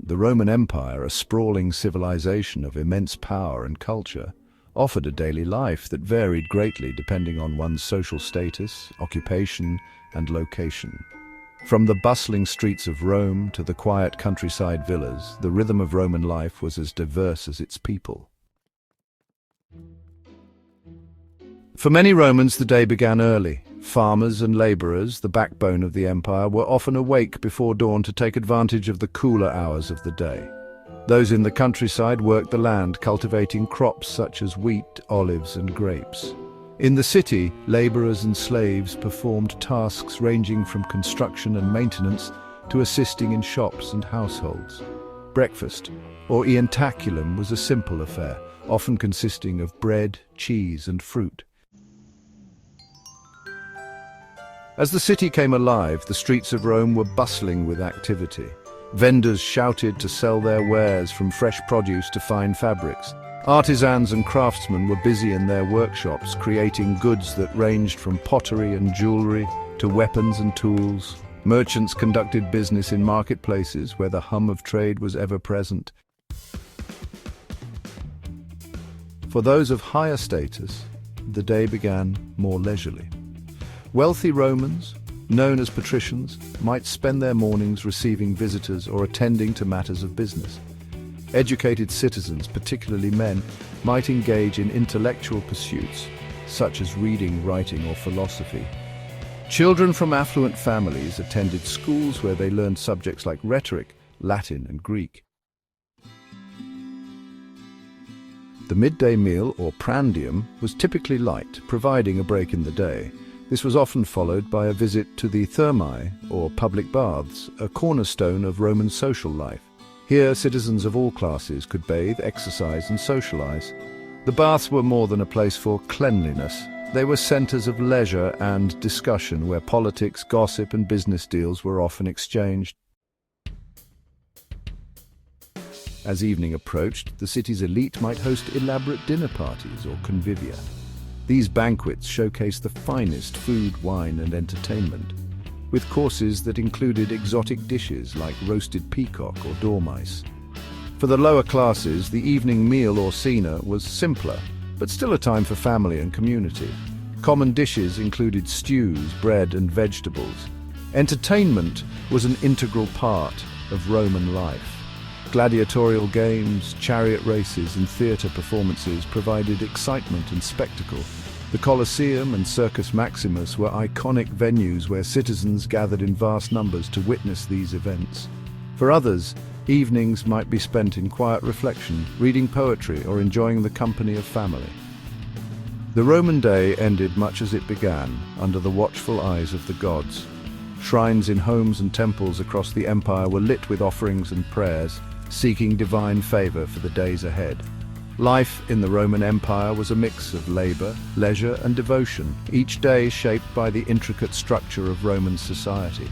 The Roman Empire, a sprawling civilization of immense power and culture, offered a daily life that varied greatly depending on one's social status, occupation, and location. From the bustling streets of Rome to the quiet countryside villas, the rhythm of Roman life was as diverse as its people. For many Romans, the day began early. Farmers and laborers, the backbone of the empire, were often awake before dawn to take advantage of the cooler hours of the day. Those in the countryside worked the land, cultivating crops such as wheat, olives, and grapes. In the city, laborers and slaves performed tasks ranging from construction and maintenance to assisting in shops and households. Breakfast, or ientaculum, was a simple affair, often consisting of bread, cheese, and fruit. As the city came alive, the streets of Rome were bustling with activity. Vendors shouted to sell their wares, from fresh produce to fine fabrics. Artisans and craftsmen were busy in their workshops, creating goods that ranged from pottery and jewelry to weapons and tools. Merchants conducted business in marketplaces where the hum of trade was ever present. For those of higher status, the day began more leisurely. Wealthy Romans, known as patricians, might spend their mornings receiving visitors or attending to matters of business. Educated citizens, particularly men, might engage in intellectual pursuits, such as reading, writing, or philosophy. Children from affluent families attended schools where they learned subjects like rhetoric, Latin, and Greek. The midday meal, or prandium, was typically light, providing a break in the day. This was often followed by a visit to the thermae, or public baths, a cornerstone of Roman social life. Here, citizens of all classes could bathe, exercise, and socialize. The baths were more than a place for cleanliness. They were centers of leisure and discussion where politics, gossip, and business deals were often exchanged. As evening approached, the city's elite might host elaborate dinner parties or convivia. These banquets showcased the finest food, wine, and entertainment, with courses that included exotic dishes like roasted peacock or dormice. For the lower classes, the evening meal or cena was simpler, but still a time for family and community. Common dishes included stews, bread, and vegetables. Entertainment was an integral part of Roman life. Gladiatorial games, chariot races, and theatre performances provided excitement and spectacle. The Colosseum and Circus Maximus were iconic venues where citizens gathered in vast numbers to witness these events. For others, evenings might be spent in quiet reflection, reading poetry, or enjoying the company of family. The Roman day ended much as it began, under the watchful eyes of the gods. Shrines in homes and temples across the empire were lit with offerings and prayers, seeking divine favor for the days ahead. Life in the Roman Empire was a mix of labor, leisure, and devotion, each day shaped by the intricate structure of Roman society.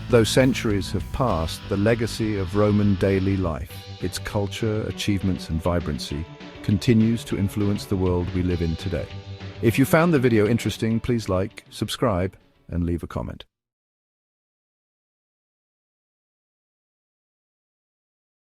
Though centuries have passed, the legacy of Roman daily life, its culture, achievements, and vibrancy, continues to influence the world we live in today. If you found the video interesting, please like, subscribe, and leave a comment.